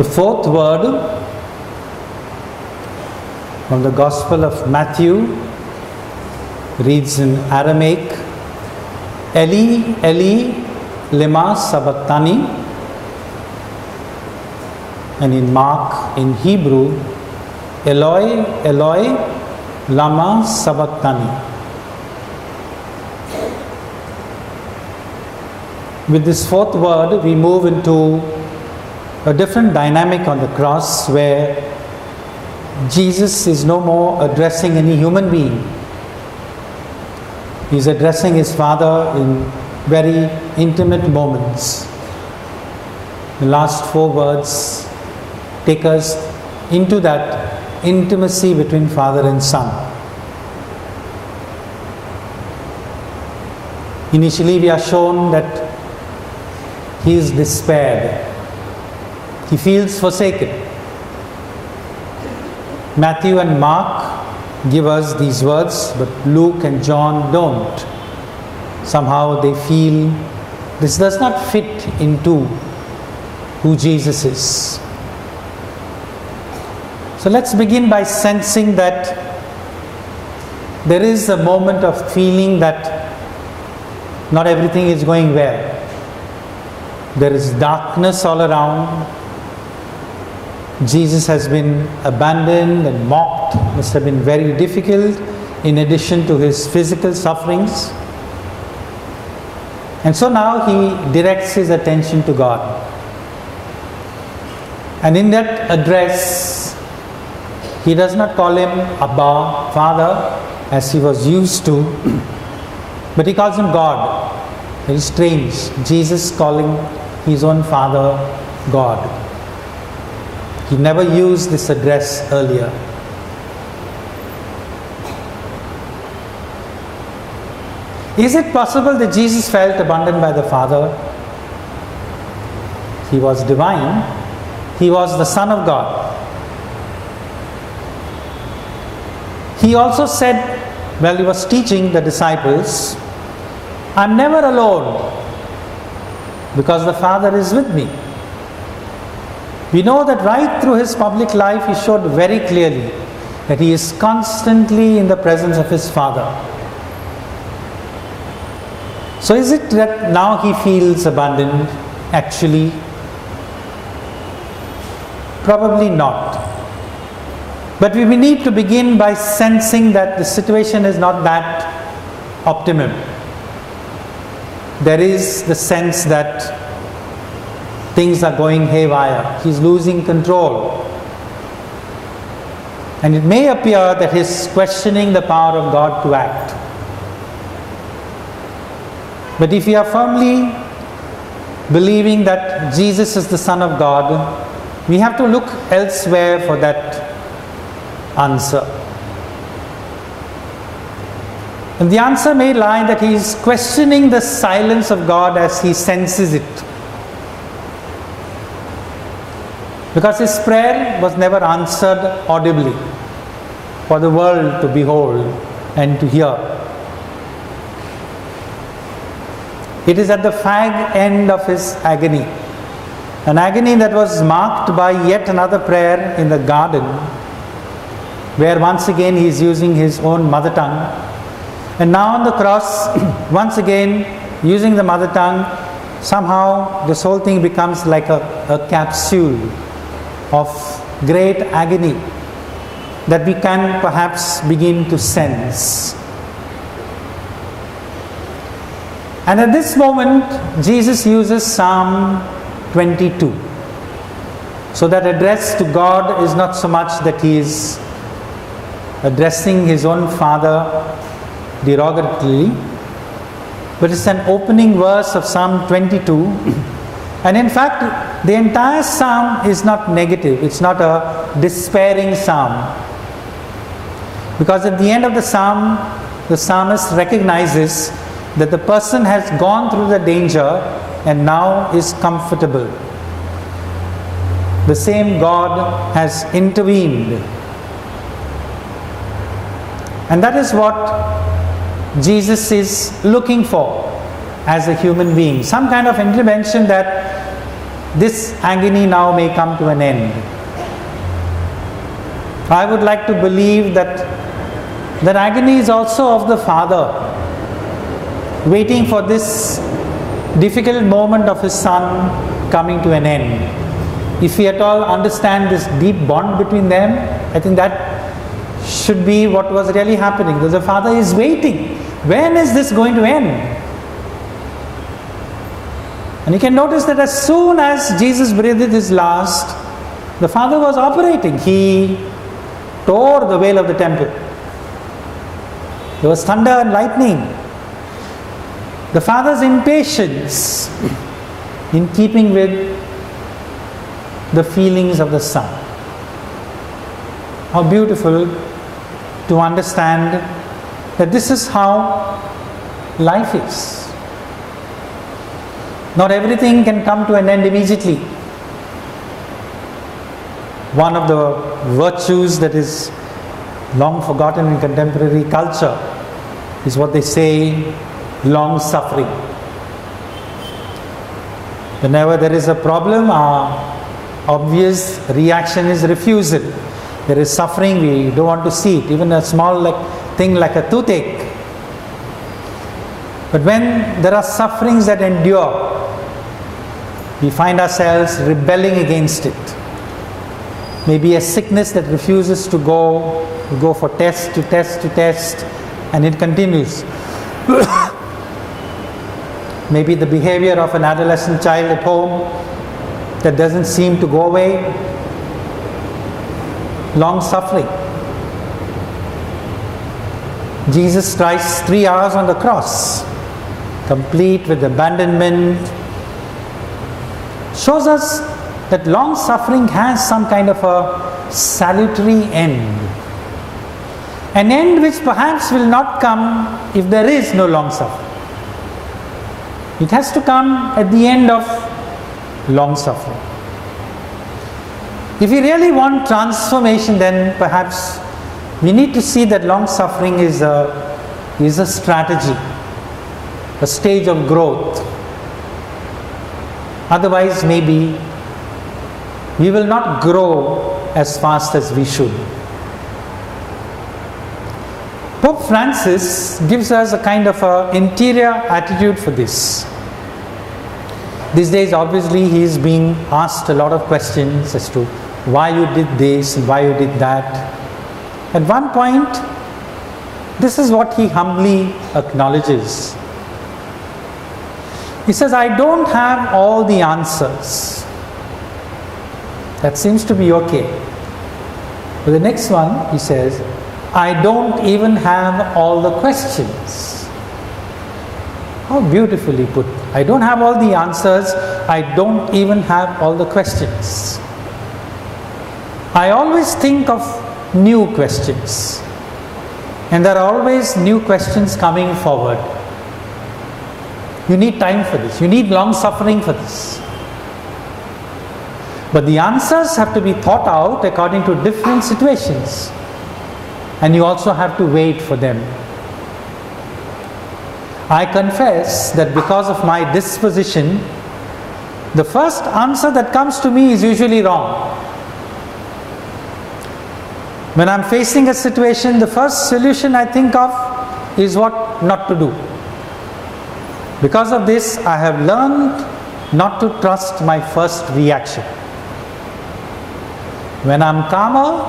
The fourth word from the Gospel of Matthew reads in Aramaic, Eli, Eli, Lema Sabachthani, and in Mark, in Hebrew, Eloi, Eloi, Lama Sabachthani. With this fourth word, we move into a different dynamic on the cross where Jesus is no more addressing any human being. He is addressing his Father in very intimate moments. The last four words take us into that intimacy between Father and Son. Initially, we are shown that he is despaired. He feels forsaken. Matthew and Mark give us these words, but Luke and John don't. Somehow they feel this does not fit into who Jesus is. So let's begin by sensing that there is a moment of feeling that not everything is going well. There is darkness all around. Jesus has been abandoned and mocked. It must have been very difficult in addition to his physical sufferings. And so now he directs his attention to God. And in that address, he does not call him Abba, Father, as he was used to, but he calls him God. Very strange. Jesus calling his own Father God. He never used this address earlier. Is it possible that Jesus felt abandoned by the Father? He was divine. He was the Son of God. He also said, while he was teaching the disciples, I'm never alone because the Father is with me. We know that right through his public life, he showed very clearly that he is constantly in the presence of his Father. So is it that now he feels abandoned? Actually, probably not. But we need to begin by sensing that the situation is not that optimum. There is the sense that things are going haywire. He's losing control. And it may appear that he's questioning the power of God to act. But if we are firmly believing that Jesus is the Son of God, we have to look elsewhere for that answer. And the answer may lie that he is questioning the silence of God as he senses it. Because his prayer was never answered audibly for the world to behold and to hear. It is at the fag end of his agony, an agony that was marked by yet another prayer in the garden, where once again he is using his own mother tongue. And now on the cross, once again using the mother tongue, somehow this whole thing becomes like a capsule of great agony that we can perhaps begin to sense. And at this moment, Jesus uses Psalm 22. So that address to God is not so much that he is addressing his own Father derogatorily, but it's an opening verse of Psalm 22. And in fact, the entire psalm is not negative. It's not a despairing psalm. Because at the end of the psalm, the psalmist recognizes that the person has gone through the danger and now is comfortable. The same God has intervened. And that is what Jesus is looking for as a human being. Some kind of intervention that this agony now may come to an end. I would like to believe that that agony is also of the Father, waiting for this difficult moment of His Son coming to an end. If we at all understand this deep bond between them, I think that should be what was really happening. Because the Father is waiting. When is this going to end? And you can notice that as soon as Jesus breathed His last, the Father was operating. He tore the veil of the temple. There was thunder and lightning. The Father's impatience in keeping with the feelings of the Son. How beautiful to understand that this is how life is. Not everything can come to an end immediately. One of the virtues that is long forgotten in contemporary culture is what they say, long suffering. Whenever there is a problem, our obvious reaction is refusal. There is suffering, we don't want to see it, even a small thing like a toothache. But when there are sufferings that endure, we find ourselves rebelling against it. Maybe a sickness that refuses to go, we go for test to test, and it continues. Maybe the behavior of an adolescent child at home that doesn't seem to go away. Long suffering. Jesus tries 3 hours on the cross, complete with abandonment, shows us that long suffering has some kind of a salutary end. An end which perhaps will not come if there is no long suffering. It has to come at the end of long suffering. If we really want transformation, then perhaps we need to see that long suffering is a strategy, a stage of growth. Otherwise, maybe we will not grow as fast as we should. Pope Francis gives us a kind of an interior attitude for this. These days, obviously, he is being asked a lot of questions as to why you did this and why you did that. At one point, this is what he humbly acknowledges. He says, I don't have all the answers. That seems to be okay. But the next one, he says, I don't even have all the questions. How beautifully put. I don't have all the answers. I don't even have all the questions. I always think of new questions. And there are always new questions coming forward. You need time for this. You need long suffering for this. But the answers have to be thought out according to different situations. And you also have to wait for them. I confess that because of my disposition, the first answer that comes to me is usually wrong. When I'm facing a situation, the first solution I think of is what not to do. Because of this, I have learned not to trust my first reaction. When I'm calmer,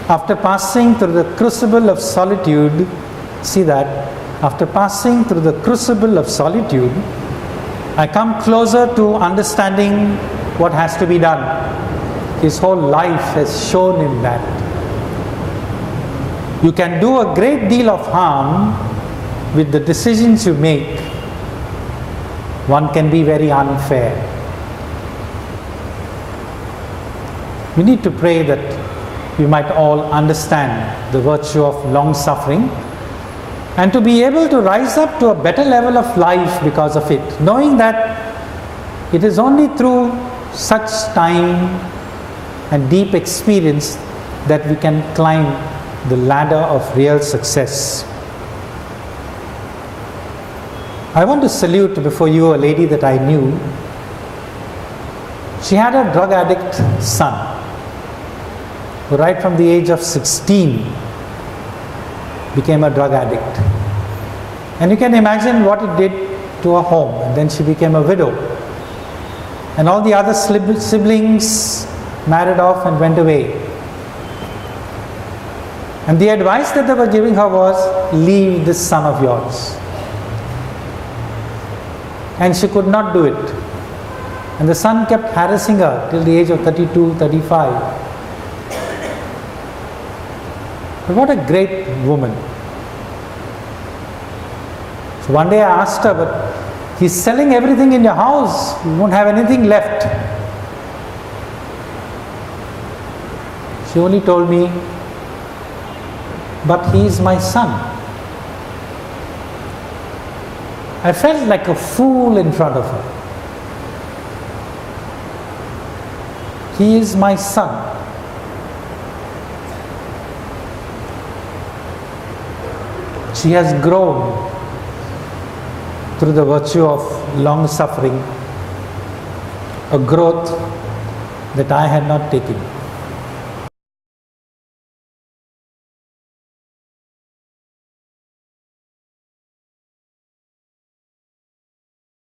after passing through the crucible of solitude, see that, after passing through the crucible of solitude, I come closer to understanding what has to be done. His whole life has shown him that. You can do a great deal of harm with the decisions you make. One can be very unfair. We need to pray that we might all understand the virtue of long suffering and to be able to rise up to a better level of life because of it, knowing that it is only through such time and deep experience that we can climb the ladder of real success. I want to salute before you a lady that I knew. She had a drug addict son who right from the age of 16 became a drug addict. And you can imagine what it did to her home. And then she became a widow. And all the other siblings married off and went away. And the advice that they were giving her was, leave this son of yours. And she could not do it. And the son kept harassing her till the age of 32, 35. But what a great woman. So one day I asked her, but he's selling everything in your house. You won't have anything left. She only told me, but he is my son. I felt like a fool in front of her. He is my son. She has grown through the virtue of long suffering, a growth that I had not taken.